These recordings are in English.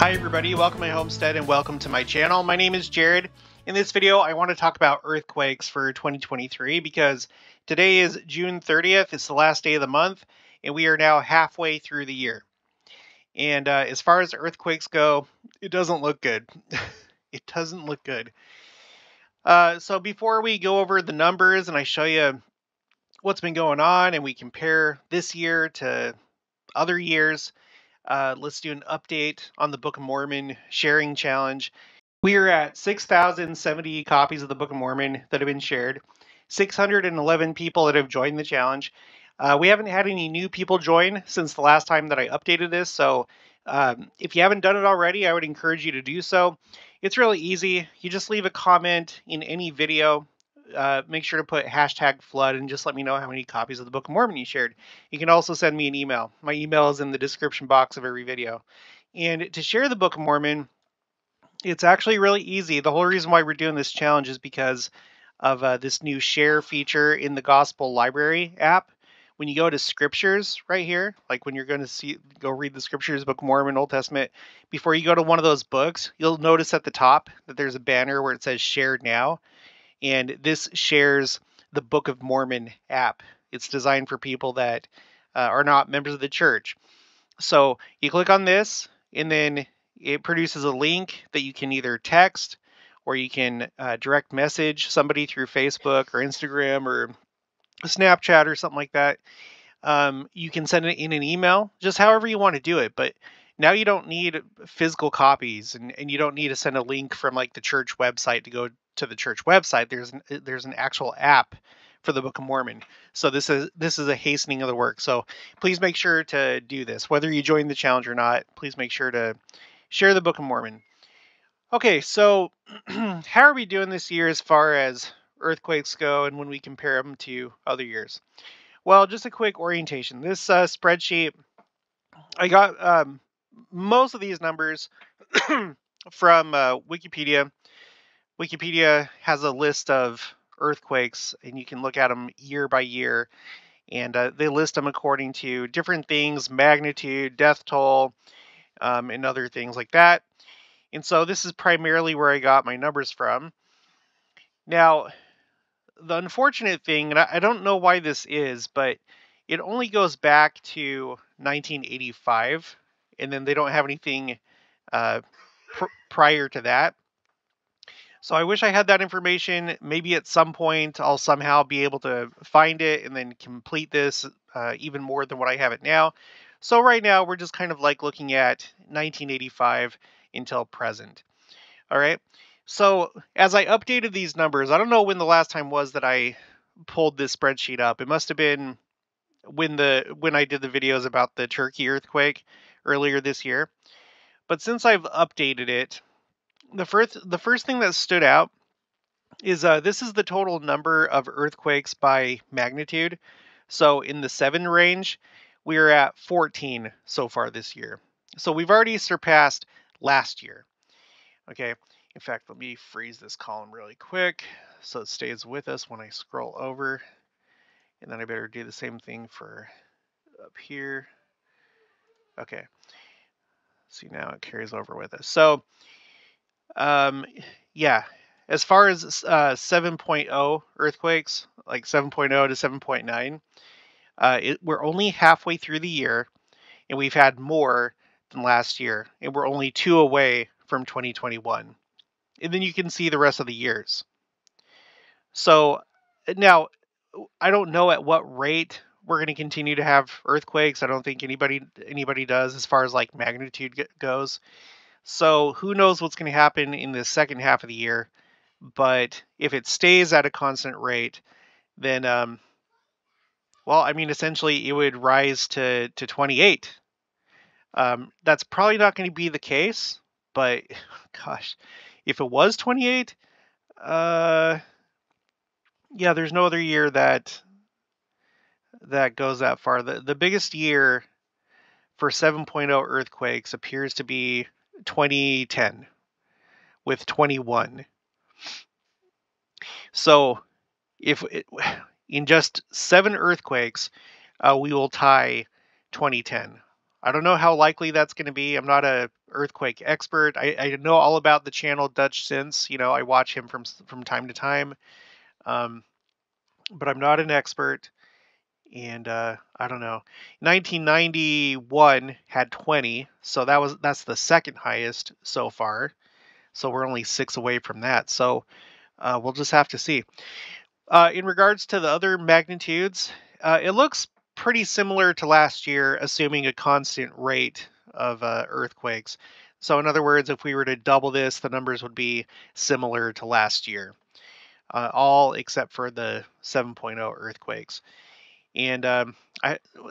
Hi everybody, welcome to my homestead and welcome to my channel. My name is Jared. In this video, I want to talk about earthquakes for 2023 because today is June 30th. It's the last day of the month and we are now halfway through the year. And as far as earthquakes go, it doesn't look good. It doesn't look good. So before we go over the numbers and I show you what's been going on and we compare this year to other years, let's do an update on the Book of Mormon sharing challenge. We are at 6,070 copies of the Book of Mormon that have been shared, 611 people that have joined the challenge. We haven't had any new people join since the last time that I updated this, so if you haven't done it already, I would encourage you to do so. It's really easy. You just leave a comment in any video. Make sure to put #flood and just let me know how many copies of the Book of Mormon you shared. You can also send me an email. My email is in the description box of every video. And to share the Book of Mormon, it's actually really easy. The whole reason why we're doing this challenge is because of this new share feature in the Gospel Library app. When you go to scriptures right here, like when you're going to go read the scriptures, Book of Mormon, Old Testament, before you go to one of those books, you'll notice at the top that there's a banner where it says Share Now. And this shares the Book of Mormon app. It's designed for people that are not members of the church. So you click on this, and then it produces a link that you can either text or you can direct message somebody through Facebook or Instagram or Snapchat or something like that. You can send it in an email, just however you want to do it. But now you don't need physical copies, and you don't need to send a link from like the church website to go to the church website. There's an actual app for the Book of Mormon. So this is a hastening of the work. So please make sure to do this. Whether you join the challenge or not, please make sure to share the Book of Mormon. Okay, so how are we doing this year as far as earthquakes go and when we compare them to other years? Well, just a quick orientation. This spreadsheet, I got most of these numbers from Wikipedia. Wikipedia has a list of earthquakes, and you can look at them year by year, and they list them according to different things, magnitude, death toll, and other things like that. And so this is primarily where I got my numbers from. Now, the unfortunate thing, and I don't know why this is, but it only goes back to 1985, and then they don't have anything prior to that. So I wish I had that information. Maybe at some point I'll somehow be able to find it and then complete this even more than what I have it now. So right now we're just kind of like looking at 1985 until present. All right. So as I updated these numbers, I don't know when the last time was that I pulled this spreadsheet up. It must have been when I did the videos about the Turkey earthquake earlier this year. But since I've updated it, the first thing that stood out is this is the total number of earthquakes by magnitude. So in the 7 range, we are at 14 so far this year. So we've already surpassed last year. Okay. In fact, let me freeze this column really quick so it stays with us when I scroll over. And then I better do the same thing for up here. Okay. See, now it carries over with us. So yeah, as far as 7.0 earthquakes, like 7.0 to 7.9, we're only halfway through the year, and we've had more than last year, and we're only 2 away from 2021. And then you can see the rest of the years. So now, I don't know at what rate we're going to continue to have earthquakes. I don't think anybody does as far as like magnitude goes. So who knows what's going to happen in the second half of the year. But if it stays at a constant rate, then, well, I mean, essentially it would rise to 28. That's probably not going to be the case, but gosh, if it was 28, yeah, there's no other year that goes that far. The biggest year for 7.0 earthquakes appears to be 2010 with 21. So in just 7 earthquakes, we will tie 2010. I don't know how likely that's going to be. I'm not a earthquake expert. I know all about the channel Dutch Sense. I watch him from time to time, um, but I'm not an expert. And I don't know. 1991 had 20, so that's the second highest so far. So we're only 6 away from that. So we'll just have to see. In regards to the other magnitudes, it looks pretty similar to last year, assuming a constant rate of earthquakes. So, in other words, if we were to double this, the numbers would be similar to last year, all except for the 7.0 earthquakes. And I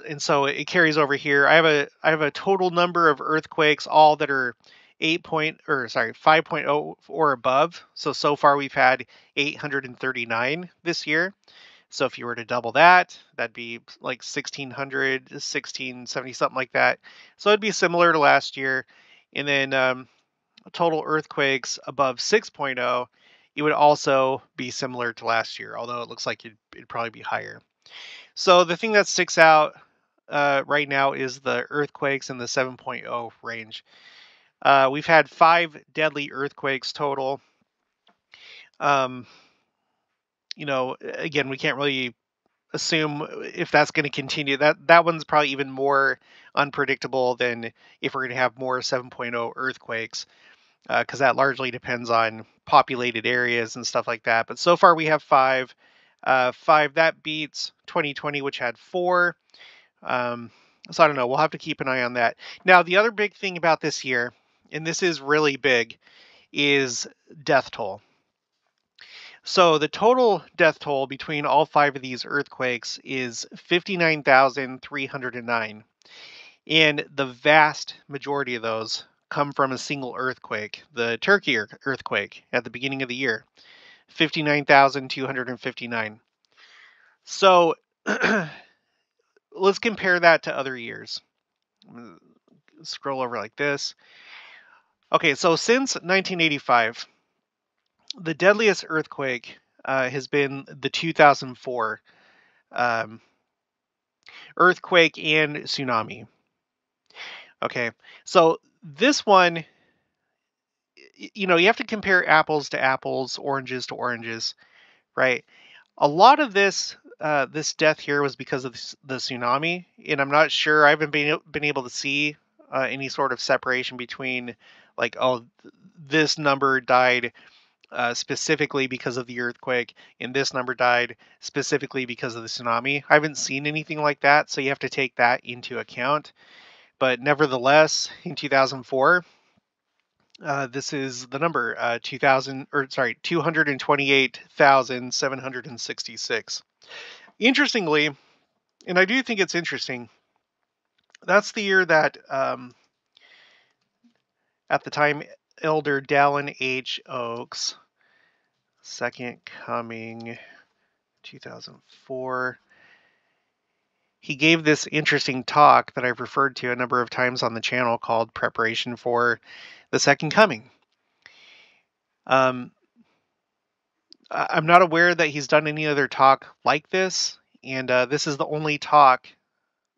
and so it carries over here. I have a total number of earthquakes, all that are 5.0 or above. So far we've had 839 this year. So if you were to double that, that'd be like 1600, 1670, something like that. So it'd be similar to last year. And then total earthquakes above 6.0, it would also be similar to last year, although it looks like it'd probably be higher. So the thing that sticks out right now is the earthquakes in the 7.0 range. We've had 5 deadly earthquakes total. Um, again, we can't really assume if that's going to continue. That one's probably even more unpredictable than if we're going to have more 7.0 earthquakes, because that largely depends on populated areas and stuff like that. But so far we have 5. 5 that beats 2020, which had 4. So I don't know. We'll have to keep an eye on that. Now, the other big thing about this year, and this is really big, is death toll. So the total death toll between all 5 of these earthquakes is 59,309. And the vast majority of those come from a single earthquake, the Turkey earthquake at the beginning of the year, 59,259. So let's compare that to other years. Scroll over like this. Okay, so since 1985, the deadliest earthquake has been the 2004 earthquake and tsunami. Okay, so this one, you have to compare apples to apples, oranges to oranges, right? A lot of this death here was because of the tsunami, and I'm not sure. I haven't been able to see any sort of separation between, like, oh, this number died specifically because of the earthquake, and this number died specifically because of the tsunami. I haven't seen anything like that, so you have to take that into account. But nevertheless, in 2004, this is the number 228,766. Interestingly, and I do think it's interesting, that's the year that at the time Elder Dallin H. Oaks, Second Coming, 2004. He gave this interesting talk that I've referred to a number of times on the channel called Preparation for the Second Coming. I'm not aware that he's done any other talk like this, and this is the only talk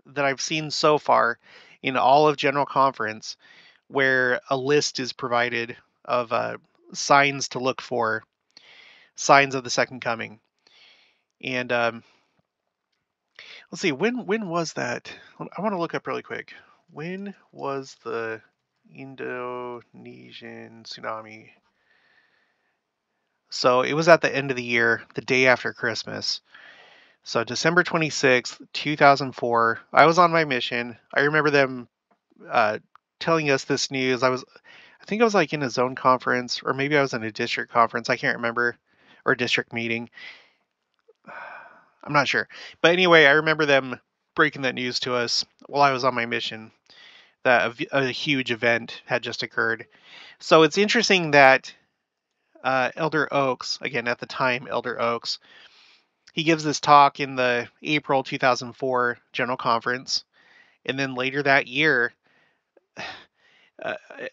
that I've seen so far in all of General Conference where a list is provided of signs to look for, signs of the Second Coming. And let's see, when was that? I want to look up really quick. When was the Indonesian tsunami? So it was at the end of the year, the day after Christmas. So December 26th, 2004, I was on my mission. I remember them telling us this news. I think I was like in a zone conference, or maybe I was in a district conference. I can't remember, or district meeting. I'm not sure. But anyway, I remember them breaking that news to us while I was on my mission, that a huge event had just occurred. So it's interesting that Elder Oaks, again, at the time, Elder Oaks, he gives this talk in the April 2004 General Conference. And then later that year,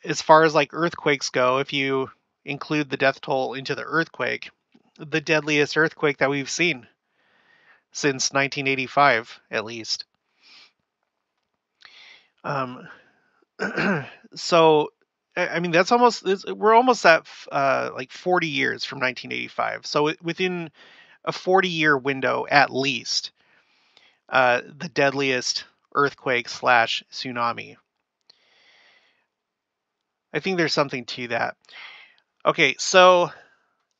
as far as like earthquakes go, if you include the death toll into the earthquake, the deadliest earthquake that we've seen since 1985, at least. Um, so, I mean, that's almost, we're almost at like 40 years from 1985. So within a 40-year window, at least, the deadliest earthquake slash tsunami. I think there's something to that. Okay, so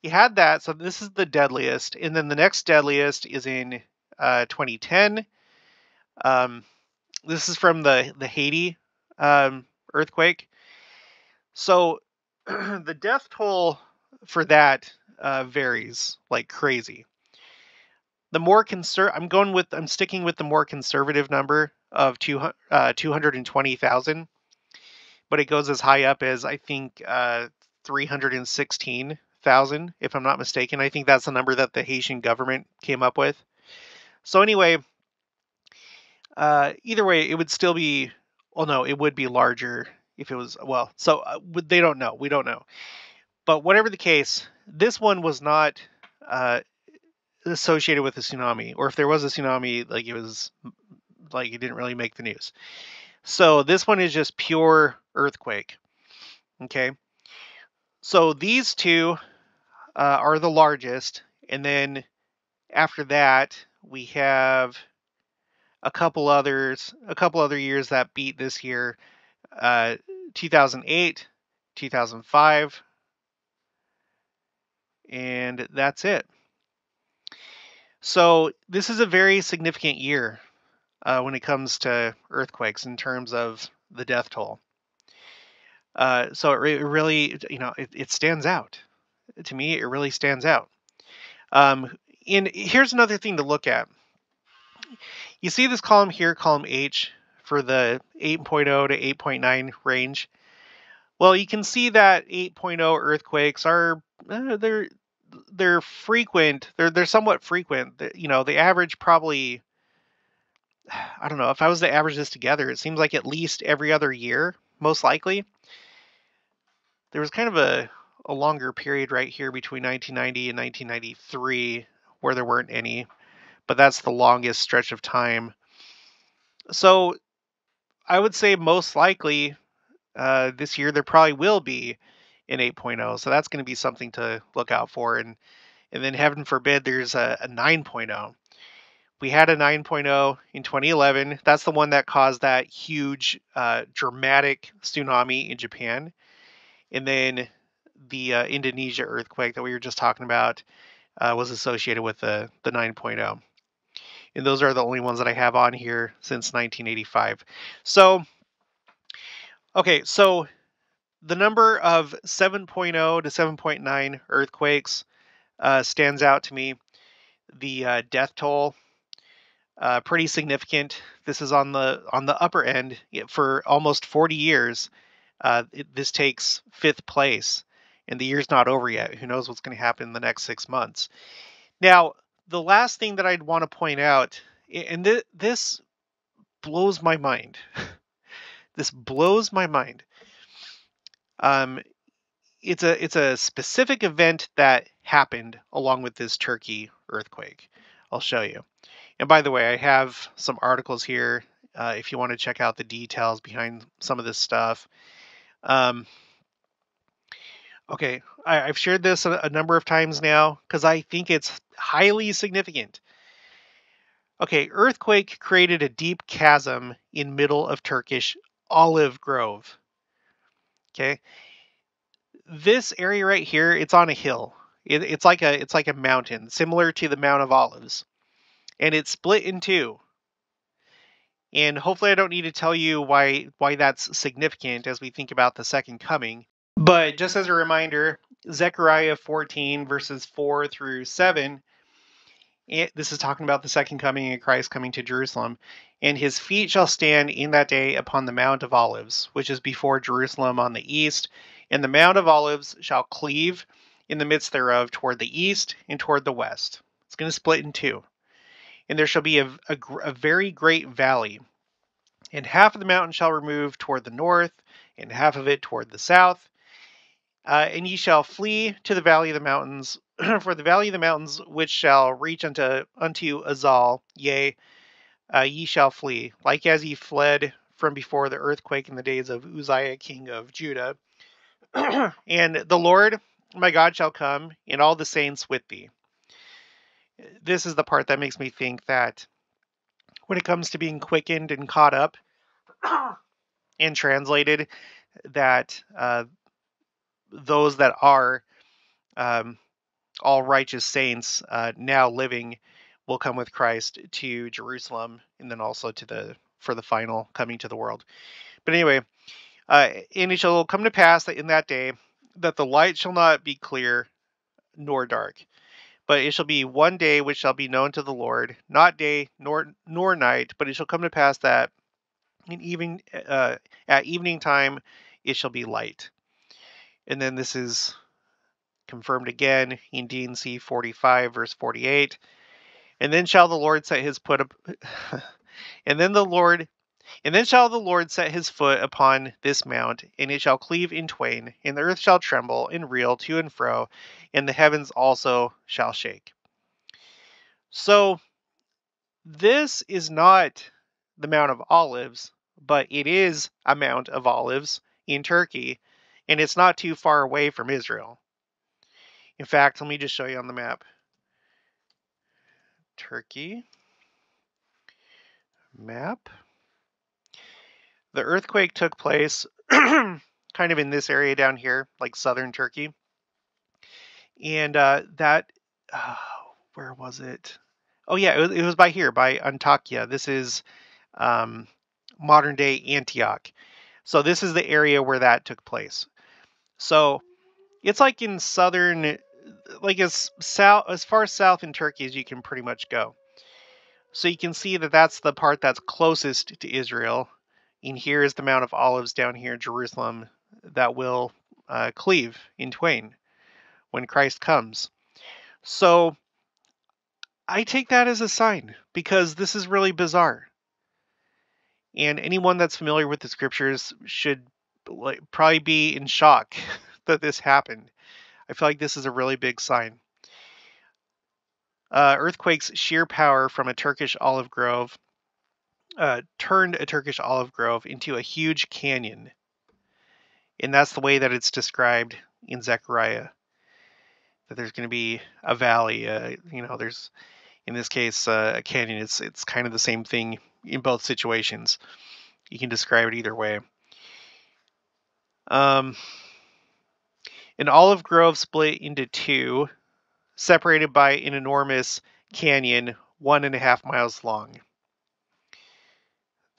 you had that. So this is the deadliest, and then the next deadliest is in 2010. Um, this is from the Haiti earthquake. So the death toll for that varies like crazy. I'm sticking with the more conservative number of 220,000, but it goes as high up as, I think, 316,000, if I'm not mistaken. I think that's the number that the Haitian government came up with. So anyway, either way, it would still be, well, no, it would be larger if it was, well, so they don't know. We don't know. But whatever the case, this one was not associated with a tsunami, or if there was a tsunami, like it didn't really make the news. So this one is just pure earthquake. Okay. So these two are the largest, and then after that we have a couple other years that beat this year. 2008, 2005, and that's it. So this is a very significant year when it comes to earthquakes in terms of the death toll. So it really, it stands out. To me, it really stands out. And here's another thing to look at. You see this column here, column H, for the 8.0 to 8.9 range. Well, you can see that 8.0 earthquakes are they're frequent. They're somewhat frequent. The average probably, I don't know, if I was to average this together, it seems like at least every other year, most likely. There was kind of a longer period right here between 1990 and 1993 where there weren't any, but that's the longest stretch of time. So I would say most likely this year there probably will be an 8.0. So that's going to be something to look out for. And then heaven forbid there's a 9.0. We had a 9.0 in 2011. That's the one that caused that huge, dramatic tsunami in Japan. And then the Indonesia earthquake that we were just talking about was associated with the 9.0. And those are the only ones that I have on here since 1985. So, okay, so the number of 7.0 to 7.9 earthquakes stands out to me. The death toll, pretty significant. This is on the upper end for almost 40 years. This takes 5th place, and the year's not over yet. Who knows what's going to happen in the next 6 months? Now, the last thing that I'd want to point out, and this blows my mind. This blows my mind. It's a specific event that happened along with this Turkey earthquake. I'll show you. And by the way, I have some articles here if you want to check out the details behind some of this stuff. Okay, I've shared this a number of times now because I think it's highly significant. Okay, earthquake created a deep chasm in middle of Turkish olive grove. Okay, this area right here, it's on a hill. It's like a mountain, similar to the Mount of Olives, and it's split in two. And hopefully I don't need to tell you why that's significant as we think about the second coming. But just as a reminder, Zechariah 14 verses 4 through 7, this is talking about the second coming of Christ coming to Jerusalem. And his feet shall stand in that day upon the Mount of Olives, which is before Jerusalem on the east. And the Mount of Olives shall cleave in the midst thereof toward the east and toward the west. It's going to split in two. And there shall be a very great valley. And half of the mountain shall remove toward the north, and half of it toward the south. And ye shall flee to the valley of the mountains, for the valley of the mountains which shall reach unto Azal, yea, ye shall flee, like as ye fled from before the earthquake in the days of Uzziah, king of Judah. And the Lord, my God, shall come, and all the saints with thee. This is the part that makes me think that when it comes to being quickened and caught up and translated, that those that are um, all righteous saints now living will come with Christ to Jerusalem, and then also for the final coming to the world. But anyway, and it shall come to pass that in that day that the light shall not be clear nor dark, but it shall be one day which shall be known to the Lord, not day nor night. But it shall come to pass that at evening time it shall be light. And then this is confirmed again in D&C 45 verse 48. And then shall the Lord set his foot up, and then shall the Lord set his foot upon this mount, and it shall cleave in twain, and the earth shall tremble and reel to and fro, and the heavens also shall shake. So this is not the Mount of Olives, but it is a Mount of Olives in Turkey, and it's not too far away from Israel. In fact, let me just show you on the map. Turkey map. The earthquake took place kind of in this area down here, like southern Turkey. And where was it? Oh yeah, it was by here, by Antakya. This is modern day Antioch. So this is the area where that took place. So it's like in southern, like as far south in Turkey as you can pretty much go. So you can see that that's the part that's closest to Israel. And here is the Mount of Olives down here in Jerusalem that will cleave in twain when Christ comes. So I take that as a sign, because this is really bizarre. And anyone that's familiar with the scriptures should probably be in shock that this happened. I feel like this is a really big sign. Earthquake's sheer power from a Turkish olive grove turned a Turkish olive grove into a huge canyon. And that's the way that it's described in Zechariah. That there's going to be a valley, there's, in this case, a canyon. It's kind of the same thing in both situations. You can describe it either way. An olive grove split into two, separated by an enormous canyon 1.5 miles long.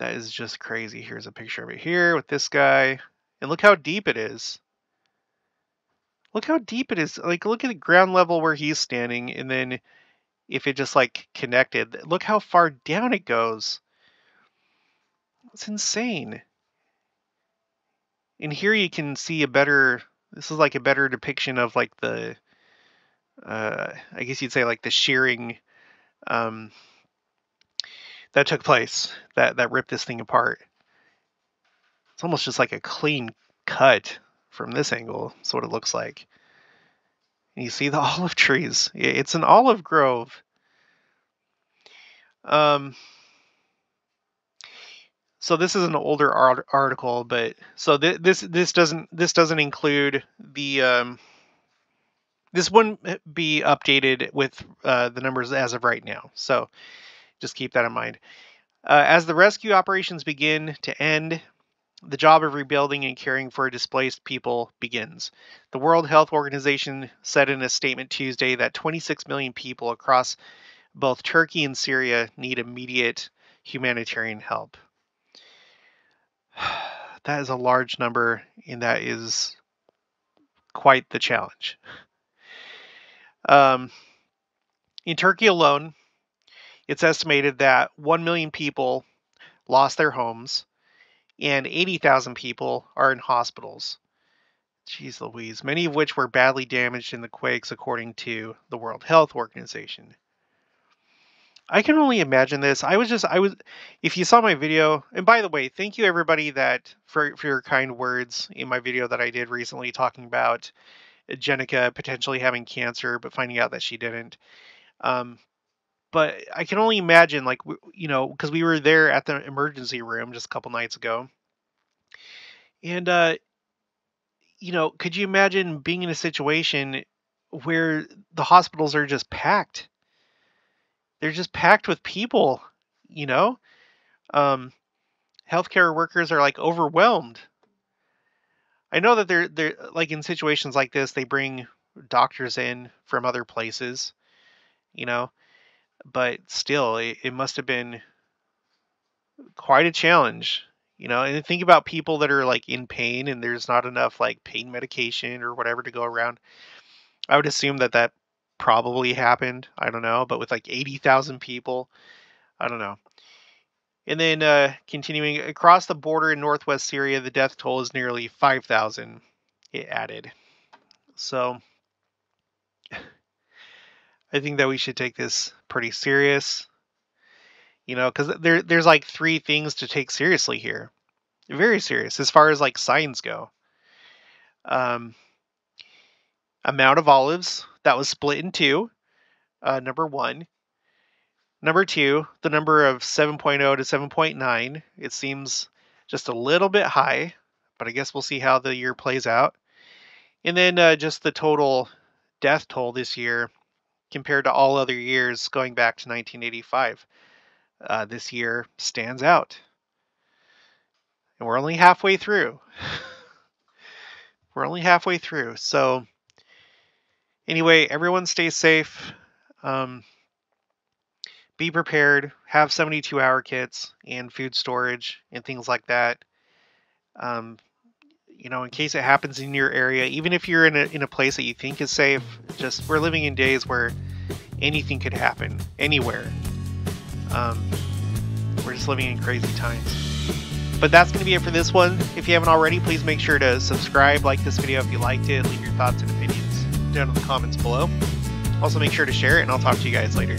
That is just crazy. Here's a picture of it here with this guy. And look how deep it is. Look how deep it is. Like, look at the ground level where he's standing, and then if it just like connected, look how far down it goes. It's insane. And here you can see this is like a better depiction of like the, I guess you'd say like the shearing that took place, that ripped this thing apart. It's almost just like a clean cut from this angle. That's what it looks like. And you see the olive trees. It's an olive grove. So this is an older article, but so this doesn't include the this wouldn't be updated with the numbers as of right now. So just keep that in mind. As the rescue operations begin to end, the job of rebuilding and caring for displaced people begins. The World Health Organization said in a statement Tuesday that 26 million people across both Turkey and Syria need immediate humanitarian help. That is a large number, and that is quite the challenge. In Turkey alone, it's estimated that 1 million people lost their homes, and 80,000 people are in hospitals. Jeez Louise, many of which were badly damaged in the quakes, according to the World Health Organization. I can only imagine this. If you saw my video, and by the way, thank you everybody for your kind words in my video that I did recently talking about Jenica potentially having cancer, but finding out that she didn't. But I can only imagine, like, you know, because we were there at the emergency room just a couple nights ago. And, you know, could you imagine being in a situation where the hospitals are just packed? They're just packed with people, you know? Um, Healthcare workers are like overwhelmed. I know that they're like in situations like this, they bring doctors in from other places, you know, but still, it must have been quite a challenge, you know. And think about people that are like in pain and there's not enough like pain medication or whatever to go around. I would assume that that probably happened. I don't know, but with like 80,000 people, I don't know. And then continuing across the border in northwest Syria, the death toll is nearly 5,000. It added. So I think that we should take this pretty serious, you know, because there's like three things to take seriously here. Very serious as far as like signs go. Um, Amount of olives that was split in two, number one. Number two, the number of 7.0 to 7.9. It seems just a little bit high, but I guess we'll see how the year plays out. And then just the total death toll this year compared to all other years going back to 1985. This year stands out. And we're only halfway through. We're only halfway through. So anyway, everyone stay safe. Be prepared. Have 72-hour kits and food storage and things like that. You know, in case it happens in your area, even if you're in a place that you think is safe, just we're living in days where anything could happen anywhere. We're just living in crazy times. But that's going to be it for this one. If you haven't already, please make sure to subscribe, like this video if you liked it, leave your thoughts and opinions down in the comments below. Also make sure to share it, and I'll talk to you guys later.